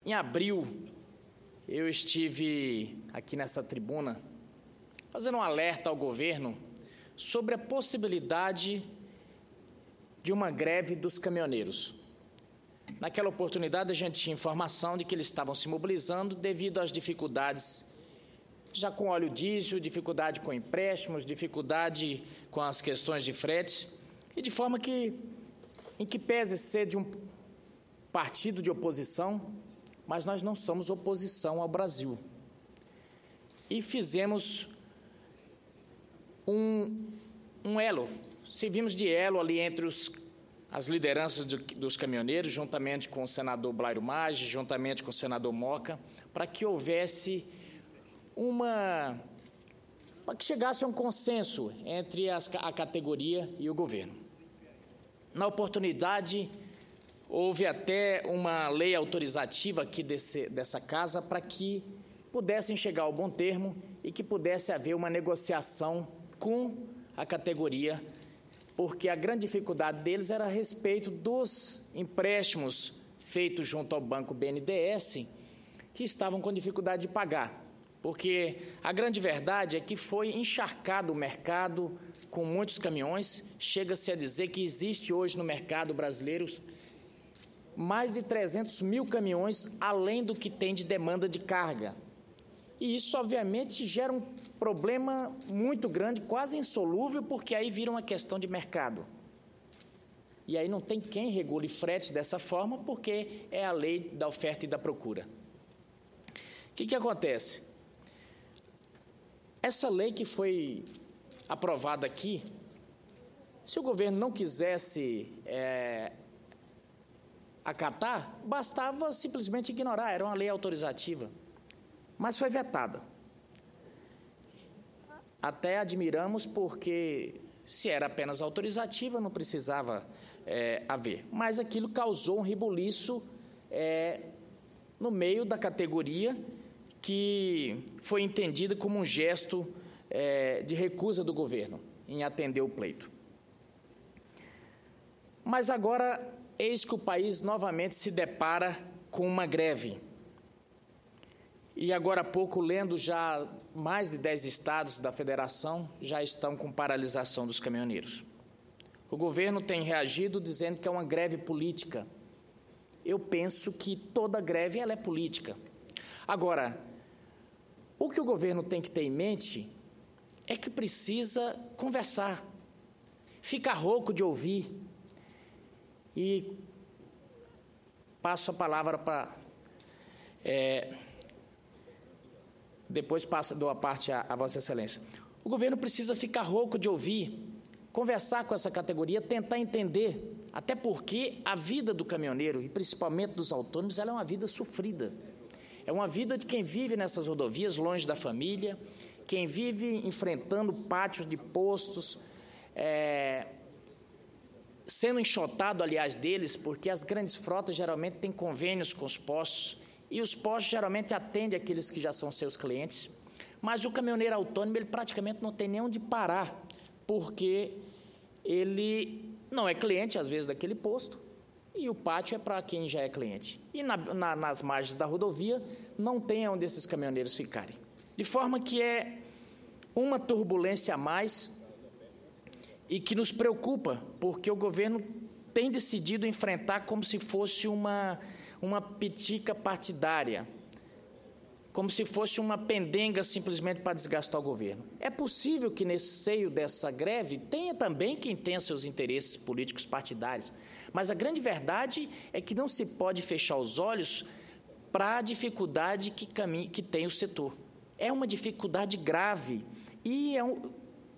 Em abril, eu estive aqui nessa tribuna fazendo um alerta ao governo sobre a possibilidade de uma greve dos caminhoneiros. Naquela oportunidade, a gente tinha informação de que eles estavam se mobilizando devido às dificuldades já com óleo diesel, dificuldade com empréstimos, dificuldade com as questões de frete, e de forma que, em que pese ser de um partido de oposição, mas nós não somos oposição ao Brasil. E fizemos um elo, servimos de elo ali entre as lideranças dos caminhoneiros, juntamente com o senador Blairo Maggi, juntamente com o senador Moca, para que houvesse para que chegasse a um consenso entre a categoria e o governo. Na oportunidade, houve até uma lei autorizativa aqui dessa casa para que pudessem chegar ao bom termo e que pudesse haver uma negociação com a categoria, porque a grande dificuldade deles era a respeito dos empréstimos feitos junto ao Banco BNDES, que estavam com dificuldade de pagar. Porque a grande verdade é que foi encharcado o mercado com muitos caminhões. Chega-se a dizer que existe hoje no mercado brasileiro mais de 300 mil caminhões, além do que tem de demanda de carga. E isso, obviamente, gera um problema muito grande, quase insolúvel, porque aí vira uma questão de mercado. E aí não tem quem regule frete dessa forma, porque é a lei da oferta e da procura. O que acontece? Essa lei que foi aprovada aqui, se o governo não quisesse acatar, bastava simplesmente ignorar, era uma lei autorizativa, mas foi vetada. Até admiramos, porque se era apenas autorizativa, não precisava haver, mas aquilo causou um rebuliço no meio da categoria, que foi entendida como um gesto de recusa do governo em atender o pleito. Mas agora, eis que o país novamente se depara com uma greve. E agora há pouco, lendo já mais de 10 estados da federação já estão com paralisação dos caminhoneiros. O governo tem reagido dizendo que é uma greve política. Eu penso que toda greve ela é política. Agora, o que o governo tem que ter em mente é que precisa conversar, fica rouco de ouvir. E passo a palavra para... depois dou a parte a Vossa Excelência. O governo precisa ficar rouco de ouvir, conversar com essa categoria, tentar entender, até porque a vida do caminhoneiro, e principalmente dos autônomos, ela é uma vida sofrida. É uma vida de quem vive nessas rodovias, longe da família, quem vive enfrentando pátios de postos, sendo enxotado, aliás, deles, porque as grandes frotas geralmente têm convênios com os postos, e os postos geralmente atendem aqueles que já são seus clientes, mas o caminhoneiro autônomo, ele praticamente não tem nem onde parar, porque ele não é cliente, às vezes, daquele posto, e o pátio é para quem já é cliente. E nas margens da rodovia não tem onde esses caminhoneiros ficarem. De forma que é uma turbulência a mais e que nos preocupa, porque o governo tem decidido enfrentar como se fosse uma pitica partidária, como se fosse uma pendenga simplesmente para desgastar o governo. É possível que nesse seio dessa greve tenha também quem tenha seus interesses políticos partidários, mas a grande verdade é que não se pode fechar os olhos para a dificuldade que tem o setor. É uma dificuldade grave e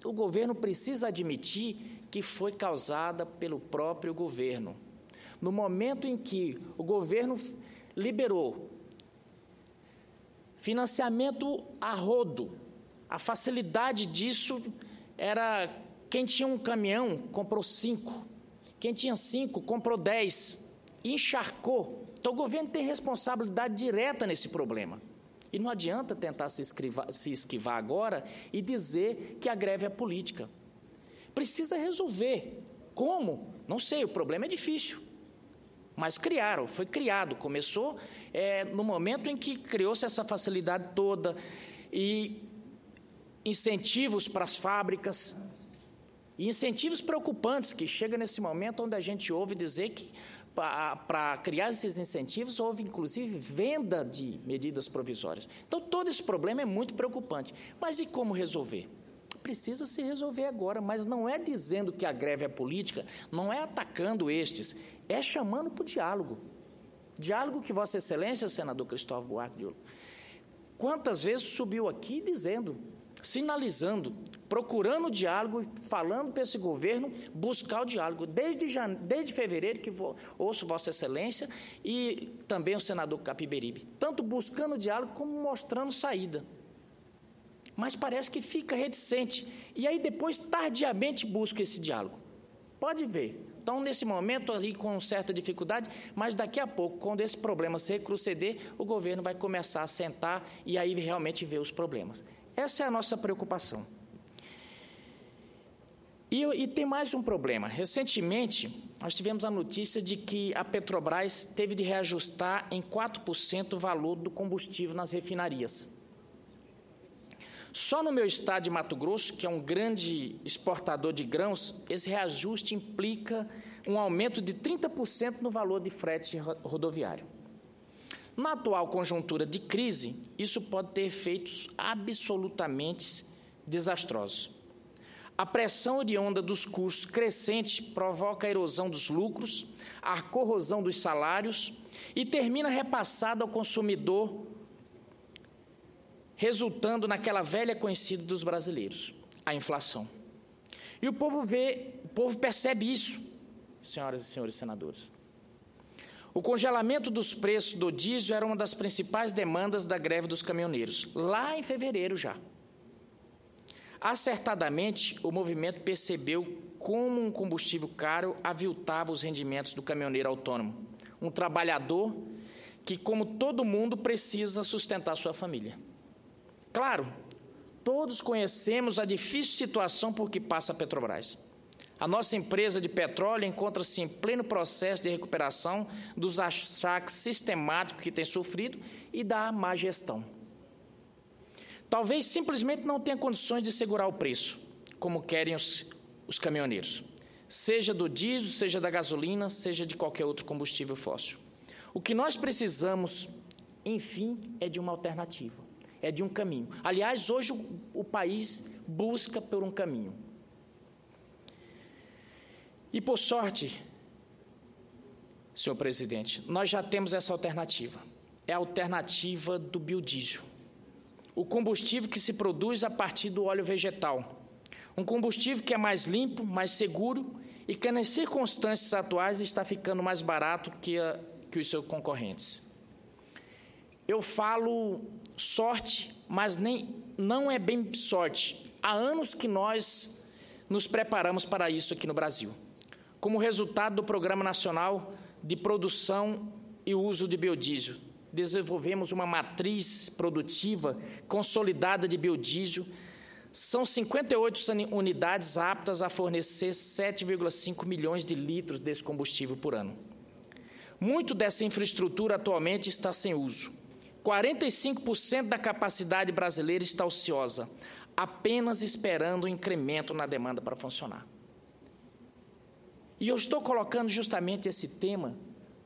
o governo precisa admitir que foi causada pelo próprio governo. No momento em que o governo liberou financiamento a rodo, a facilidade disso era quem tinha um caminhão comprou 5, quem tinha 5 comprou 10, e encharcou. Então o governo tem responsabilidade direta nesse problema. E não adianta tentar se esquivar agora e dizer que a greve é política. Precisa resolver. Como? Não sei, o problema é difícil. mas foi criado, começou no momento em que criou-se essa facilidade toda, e incentivos para as fábricas, e incentivos preocupantes, que chega nesse momento onde a gente ouve dizer que, para criar esses incentivos, houve, inclusive, venda de medidas provisórias. Então, todo esse problema é muito preocupante. Mas e como resolver? Precisa se resolver agora, mas não é dizendo que a greve é política, não é atacando estes, é chamando para o diálogo. Diálogo que Vossa Excelência, senador Cristóvão Buarque de Holanda, quantas vezes subiu aqui dizendo, sinalizando, procurando o diálogo, falando para esse governo buscar o diálogo. Desde fevereiro que ouço Vossa Excelência e também o senador Capiberibe, tanto buscando o diálogo como mostrando saída. Mas parece que fica reticente, e aí depois, tardiamente, busca esse diálogo. Pode ver. Então, nesse momento, aí, com certa dificuldade, mas daqui a pouco, quando esse problema se recrudescer, o governo vai começar a sentar e aí realmente ver os problemas. Essa é a nossa preocupação. E tem mais um problema. Recentemente, nós tivemos a notícia de que a Petrobras teve de reajustar em 4% o valor do combustível nas refinarias. Só no meu estado de Mato Grosso, que é um grande exportador de grãos, esse reajuste implica um aumento de 30% no valor de frete rodoviário. Na atual conjuntura de crise, isso pode ter efeitos absolutamente desastrosos. A pressão oriunda dos custos crescentes provoca a erosão dos lucros, a corrosão dos salários e termina repassada ao consumidor, resultando naquela velha conhecida dos brasileiros, a inflação. E o povo percebe isso, senhoras e senhores senadores. O congelamento dos preços do diesel era uma das principais demandas da greve dos caminhoneiros, lá em fevereiro já. Acertadamente, o movimento percebeu como um combustível caro aviltava os rendimentos do caminhoneiro autônomo, um trabalhador que, como todo mundo, precisa sustentar sua família. Claro, todos conhecemos a difícil situação por que passa a Petrobras. A nossa empresa de petróleo encontra-se em pleno processo de recuperação dos achaques sistemáticos que tem sofrido e da má gestão. Talvez simplesmente não tenha condições de segurar o preço, como querem os caminhoneiros, seja do diesel, seja da gasolina, seja de qualquer outro combustível fóssil. O que nós precisamos, enfim, é de uma alternativa. É de um caminho. Aliás, hoje o país busca por um caminho. E, por sorte, senhor presidente, nós já temos essa alternativa. É a alternativa do biodiesel. O combustível que se produz a partir do óleo vegetal. Um combustível que é mais limpo, mais seguro e que, nas circunstâncias atuais, está ficando mais barato que os seus concorrentes. Eu falo sorte, mas não é bem sorte. Há anos que nós nos preparamos para isso aqui no Brasil. Como resultado do Programa Nacional de Produção e Uso de Biodiesel, desenvolvemos uma matriz produtiva consolidada de biodiesel. São 58 unidades aptas a fornecer 7,5 milhões de litros desse combustível por ano. Muito dessa infraestrutura atualmente está sem uso. 45% da capacidade brasileira está ociosa, apenas esperando um incremento na demanda para funcionar. E eu estou colocando justamente esse tema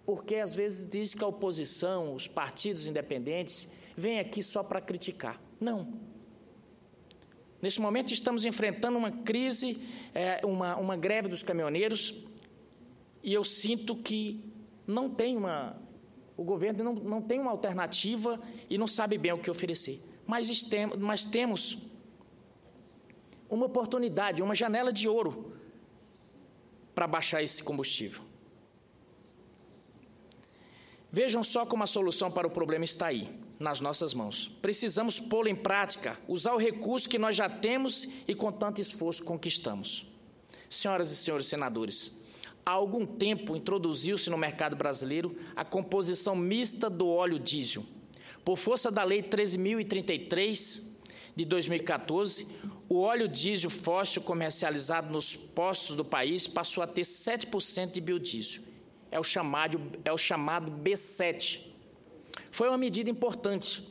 porque às vezes diz que a oposição, os partidos independentes, vêm aqui só para criticar. Não. Neste momento estamos enfrentando uma crise, uma greve dos caminhoneiros, e eu sinto que o governo não tem uma alternativa e não sabe bem o que oferecer. Mas temos uma oportunidade, uma janela de ouro para baixar esse combustível. Vejam só como a solução para o problema está aí, nas nossas mãos. Precisamos pô-lo em prática, usar o recurso que nós já temos e com tanto esforço conquistamos. Senhoras e senhores senadores, há algum tempo introduziu-se no mercado brasileiro a composição mista do óleo diesel. Por força da Lei 13.033 de 2014, o óleo diesel fóssil comercializado nos postos do país passou a ter 7% de biodiesel. é o chamado B7. Foi uma medida importante,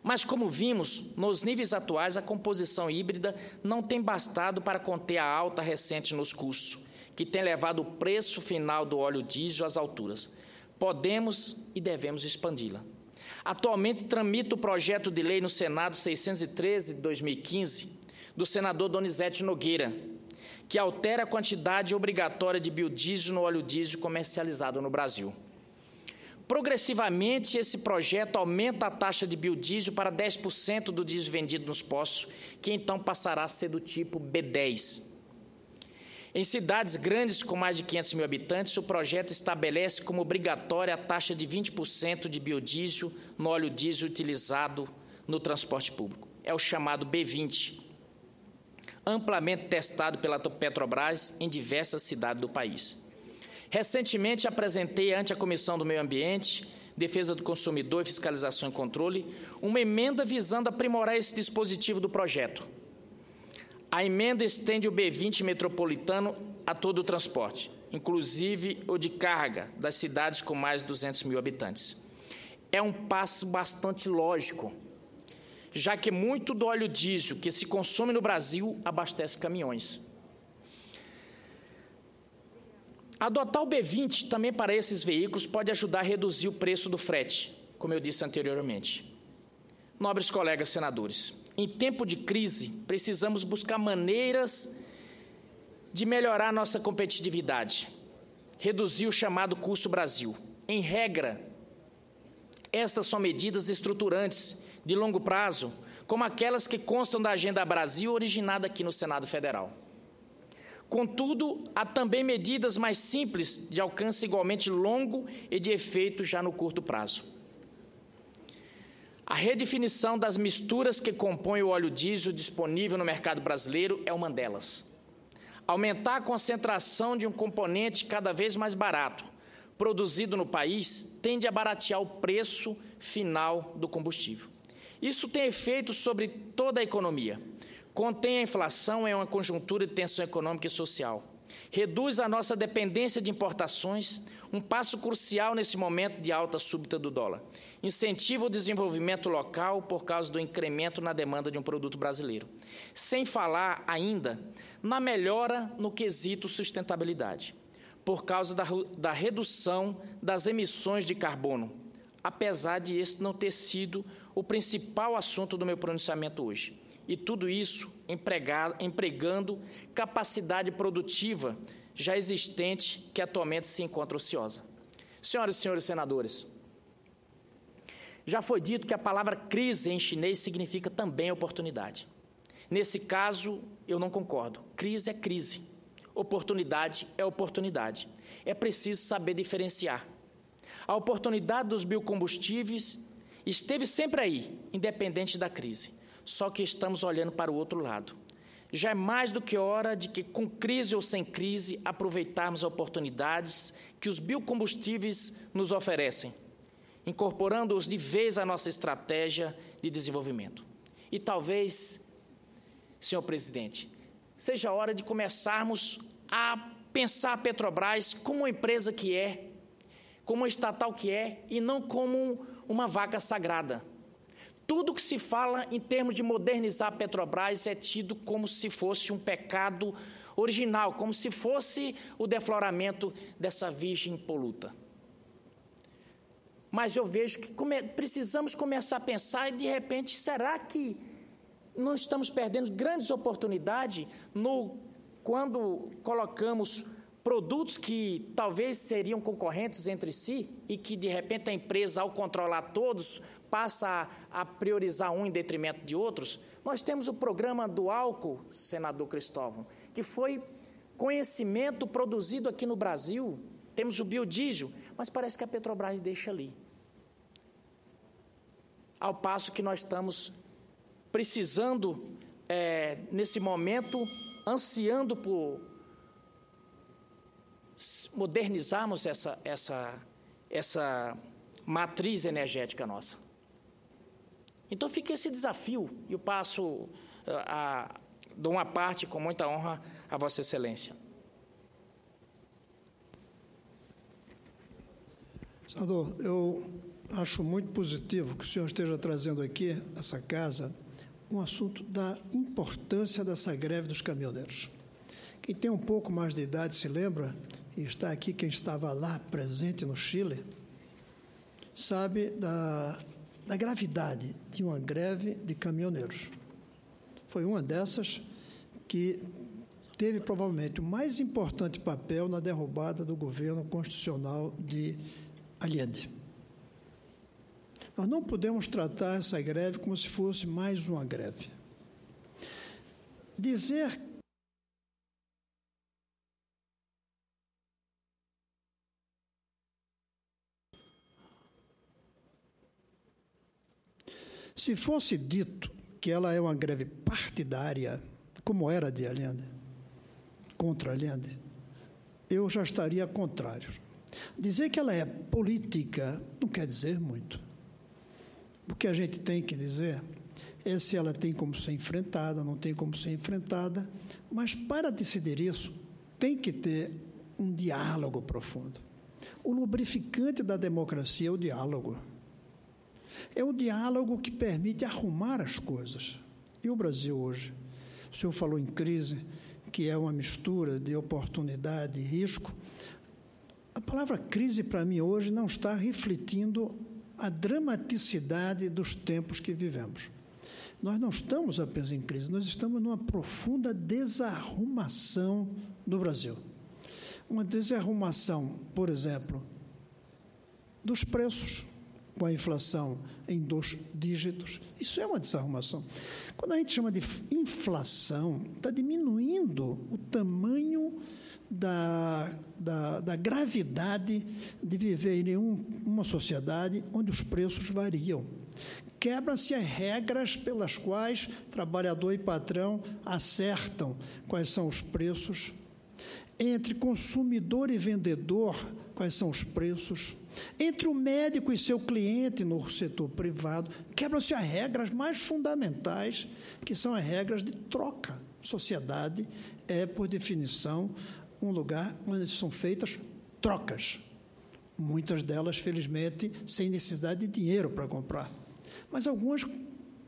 mas como vimos, nos níveis atuais, a composição híbrida não tem bastado para conter a alta recente nos custos, que tem levado o preço final do óleo diesel às alturas. Podemos e devemos expandi-la. Atualmente tramita o projeto de lei no Senado 613 de 2015, do senador Donizete Nogueira, que altera a quantidade obrigatória de biodiesel no óleo diesel comercializado no Brasil. Progressivamente, esse projeto aumenta a taxa de biodiesel para 10% do diesel vendido nos postos, que então passará a ser do tipo B10. Em cidades grandes com mais de 500 mil habitantes, o projeto estabelece como obrigatória a taxa de 20% de biodiesel no óleo diesel utilizado no transporte público. É o chamado B20, amplamente testado pela Petrobras em diversas cidades do país. Recentemente, apresentei ante a Comissão do Meio Ambiente, Defesa do Consumidor e Fiscalização e Controle uma emenda visando aprimorar esse dispositivo do projeto. A emenda estende o B20 metropolitano a todo o transporte, inclusive o de carga das cidades com mais de 200 mil habitantes. É um passo bastante lógico, já que muito do óleo diesel que se consome no Brasil abastece caminhões. Adotar o B20 também para esses veículos pode ajudar a reduzir o preço do frete, como eu disse anteriormente. Nobres colegas senadores, em tempo de crise, precisamos buscar maneiras de melhorar nossa competitividade, reduzir o chamado custo Brasil. Em regra, estas são medidas estruturantes de longo prazo, como aquelas que constam da Agenda Brasil, originada aqui no Senado Federal. Contudo, há também medidas mais simples, de alcance igualmente longo e de efeito já no curto prazo. A redefinição das misturas que compõem o óleo diesel disponível no mercado brasileiro é uma delas. Aumentar a concentração de um componente cada vez mais barato, produzido no país, tende a baratear o preço final do combustível. Isso tem efeito sobre toda a economia. Contém a inflação em uma conjuntura de tensão econômica e social. Reduz a nossa dependência de importações, um passo crucial nesse momento de alta súbita do dólar. Incentiva o desenvolvimento local por causa do incremento na demanda de um produto brasileiro. Sem falar ainda na melhora no quesito sustentabilidade, por causa da redução das emissões de carbono, apesar de esse não ter sido o principal assunto do meu pronunciamento hoje. E tudo isso empregando capacidade produtiva já existente que atualmente se encontra ociosa. Senhoras e senhores senadores, já foi dito que a palavra crise em chinês significa também oportunidade. Nesse caso, eu não concordo. Crise é crise. Oportunidade é oportunidade. É preciso saber diferenciar. A oportunidade dos biocombustíveis esteve sempre aí, independente da crise. Só que estamos olhando para o outro lado. Já é mais do que hora de que, com crise ou sem crise, aproveitarmos as oportunidades que os biocombustíveis nos oferecem, incorporando-os de vez à nossa estratégia de desenvolvimento. E talvez, senhor presidente, seja a hora de começarmos a pensar a Petrobras como uma empresa que é, como uma estatal que é, e não como uma vaca sagrada. Tudo que se fala em termos de modernizar a Petrobras é tido como se fosse um pecado original, como se fosse o defloramento dessa virgem impoluta. Mas eu vejo que precisamos começar a pensar e, de repente, será que não estamos perdendo grandes oportunidades quando colocamos produtos que talvez seriam concorrentes entre si e que, de repente, a empresa, ao controlar todos, passa a priorizar um em detrimento de outros? Nós temos o programa do álcool, senador Cristóvão, que foi conhecimento produzido aqui no Brasil. Temos o biodiesel, mas parece que a Petrobras deixa ali. Ao passo que nós estamos precisando, nesse momento, ansiando por modernizarmos essa matriz energética nossa. Então fica esse desafio, e eu passo de uma parte com muita honra a Vossa Excelência. Senador, eu acho muito positivo que o senhor esteja trazendo aqui, essa casa, um assunto da importância dessa greve dos caminhoneiros. Quem tem um pouco mais de idade se lembra, e está aqui quem estava lá presente no Chile, sabe da gravidade de uma greve de caminhoneiros. Foi uma dessas que teve provavelmente o mais importante papel na derrubada do governo constitucional de Allende. Nós não podemos tratar essa greve como se fosse mais uma greve. Dizer se fosse dito que ela é uma greve partidária, como era de Allende, contra Allende, eu já estaria contrário. Dizer que ela é política não quer dizer muito. O que a gente tem que dizer é se ela tem como ser enfrentada, não tem como ser enfrentada, mas para decidir isso, tem que ter um diálogo profundo. O lubrificante da democracia é o diálogo. É o diálogo que permite arrumar as coisas. E o Brasil hoje, o senhor falou em crise, que é uma mistura de oportunidade e risco. A palavra crise, para mim, hoje, não está refletindo a dramaticidade dos tempos que vivemos. Nós não estamos apenas em crise, nós estamos numa profunda desarrumação do Brasil. Uma desarrumação, por exemplo, dos preços, com a inflação em 2 dígitos. Isso é uma desarrumação. Quando a gente chama de inflação, está diminuindo o tamanho da gravidade de viver em uma sociedade onde os preços variam. Quebram-se as regras pelas quais trabalhador e patrão acertam quais são os preços. Entre consumidor e vendedor, quais são os preços. Entre o médico e seu cliente no setor privado, quebram-se as regras mais fundamentais, que são as regras de troca. Sociedade é, por definição, um lugar onde são feitas trocas. Muitas delas, felizmente, sem necessidade de dinheiro para comprar. Mas algumas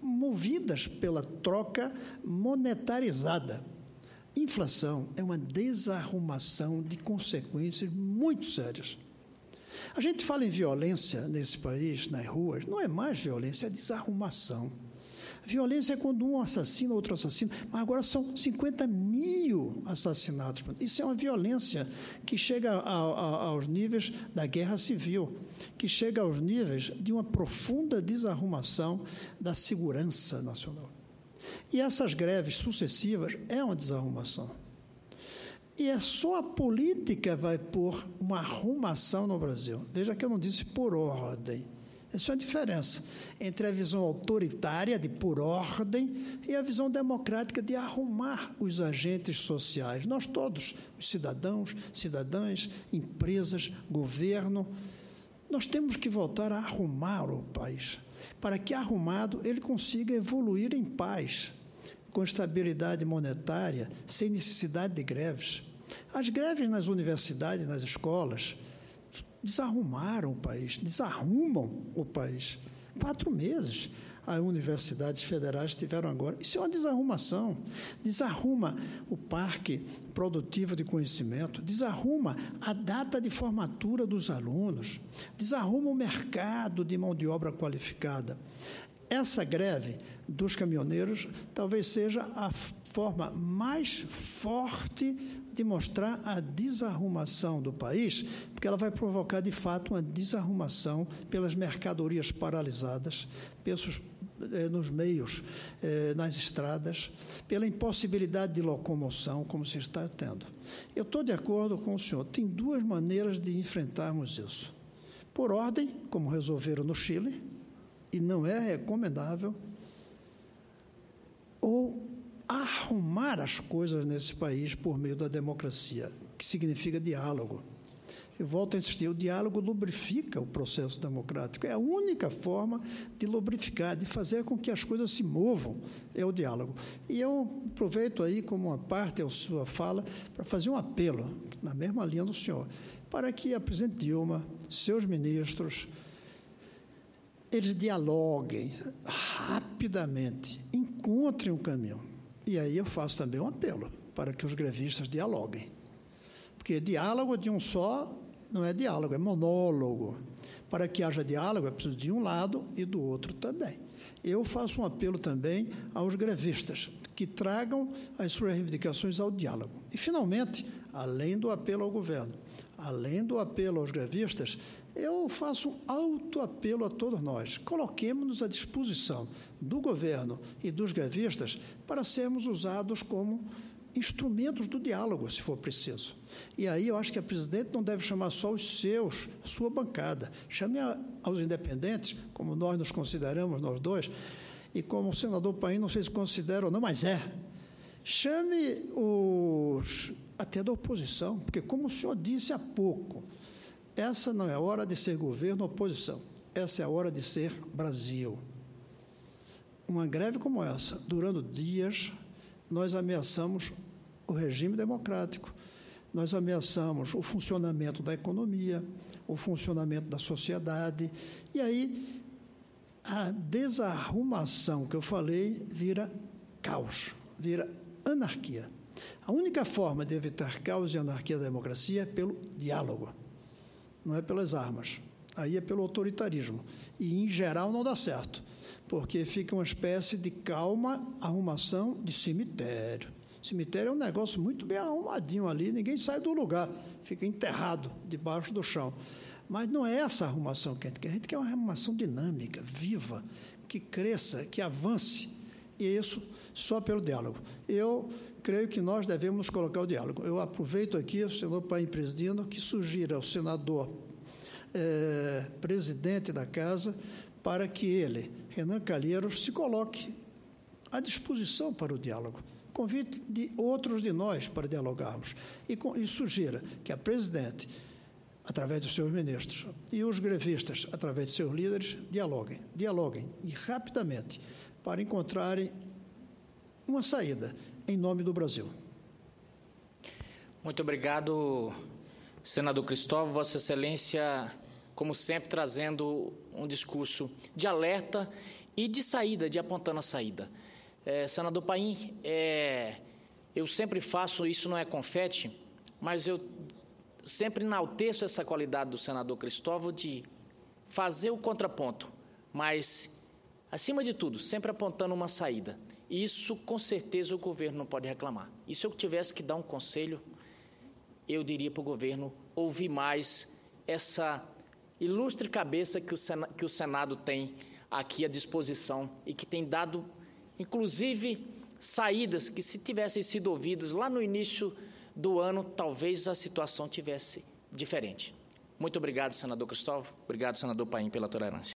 movidas pela troca monetarizada. Inflação é uma desarrumação de consequências muito sérias. A gente fala em violência nesse país, nas ruas, não é mais violência, é desarrumação. Violência é quando um assassina, outro assassina, mas agora são 50 mil assassinatos. Isso é uma violência que chega aos níveis da guerra civil, que chega aos níveis de uma profunda desarrumação da segurança nacional. E essas greves sucessivas é uma desarrumação. E é só a política vai pôr uma arrumação no Brasil. Veja que eu não disse por ordem. Essa é a diferença entre a visão autoritária de por ordem e a visão democrática de arrumar os agentes sociais. Nós todos, os cidadãos, cidadãs, empresas, governo, nós temos que voltar a arrumar o país, para que arrumado ele consiga evoluir em paz, com estabilidade monetária, sem necessidade de greves. As greves nas universidades, nas escolas, desarrumaram o país, desarrumam o país. 4 meses as universidades federais tiveram agora. Isso é uma desarrumação. Desarruma o parque produtivo de conhecimento, desarruma a data de formatura dos alunos, desarruma o mercado de mão de obra qualificada. Essa greve dos caminhoneiros talvez seja a forma mais forte de mostrar a desarrumação do país, porque ela vai provocar, de fato, uma desarrumação pelas mercadorias paralisadas, nos meios, nas estradas, pela impossibilidade de locomoção, como se está tendo. Eu estou de acordo com o senhor. Tem 2 maneiras de enfrentarmos isso. Por ordem, como resolveram no Chile, e não é recomendável, ou arrumar as coisas nesse país por meio da democracia, que significa diálogo. Eu volto a insistir, o diálogo lubrifica o processo democrático. É a única forma de lubrificar, de fazer com que as coisas se movam, é o diálogo. E eu aproveito aí, como uma parte da sua fala, para fazer um apelo, na mesma linha do senhor, para que a presidente Dilma, seus ministros, eles dialoguem rapidamente, encontrem um caminho. E aí eu faço também um apelo para que os grevistas dialoguem. Porque diálogo de um só não é diálogo, é monólogo. Para que haja diálogo, é preciso de um lado e do outro também. Eu faço um apelo também aos grevistas, que tragam as suas reivindicações ao diálogo. E, finalmente, além do apelo ao governo, além do apelo aos grevistas, eu faço um autoapelo a todos nós. Coloquemo-nos à disposição do governo e dos grevistas para sermos usados como instrumentos do diálogo, se for preciso. E aí eu acho que a presidente não deve chamar só os seus, sua bancada. Chame aos independentes, como nós nos consideramos, nós dois, e como o senador Paim, não sei se considera ou não, mas é. Chame os até da oposição, porque como o senhor disse há pouco, essa não é hora de ser governo ou oposição, essa é a hora de ser Brasil. Uma greve como essa, durando dias, nós ameaçamos o regime democrático, nós ameaçamos o funcionamento da economia, o funcionamento da sociedade, e aí a desarrumação que eu falei vira caos, vira anarquia. A única forma de evitar caos e anarquia da democracia é pelo diálogo, não é pelas armas, aí é pelo autoritarismo, e em geral não dá certo, porque fica uma espécie de calma arrumação de cemitério. Cemitério é um negócio muito bem arrumadinho ali, ninguém sai do lugar, fica enterrado debaixo do chão. Mas não é essa arrumação que a gente quer uma arrumação dinâmica, viva, que cresça, que avance, e isso só pelo diálogo. Eu creio que nós devemos nos colocar o diálogo. Eu aproveito aqui, o senador Paim presidindo, que sugira ao senador presidente da Casa, para que ele, Renan Calheiros, se coloque à disposição para o diálogo. Convite de outros de nós para dialogarmos. E sugira que a presidente, através dos seus ministros, e os grevistas, através de seus líderes, dialoguem e rapidamente, para encontrarem uma saída em nome do Brasil. Muito obrigado, senador Cristóvão. Vossa Excelência, como sempre, trazendo um discurso de alerta e de saída, de apontando a saída. Senador Paim, eu sempre faço, isso não é confete, mas eu sempre enalteço essa qualidade do senador Cristóvão de fazer o contraponto, mas, acima de tudo, sempre apontando uma saída. Isso, com certeza, o governo não pode reclamar. E se eu tivesse que dar um conselho, eu diria para o governo ouvir mais essa ilustre cabeça que o Senado tem aqui à disposição e que tem dado, inclusive, saídas que, se tivessem sido ouvidas lá no início do ano, talvez a situação tivesse diferente. Muito obrigado, senador Cristóvão. Obrigado, senador Paim, pela tolerância.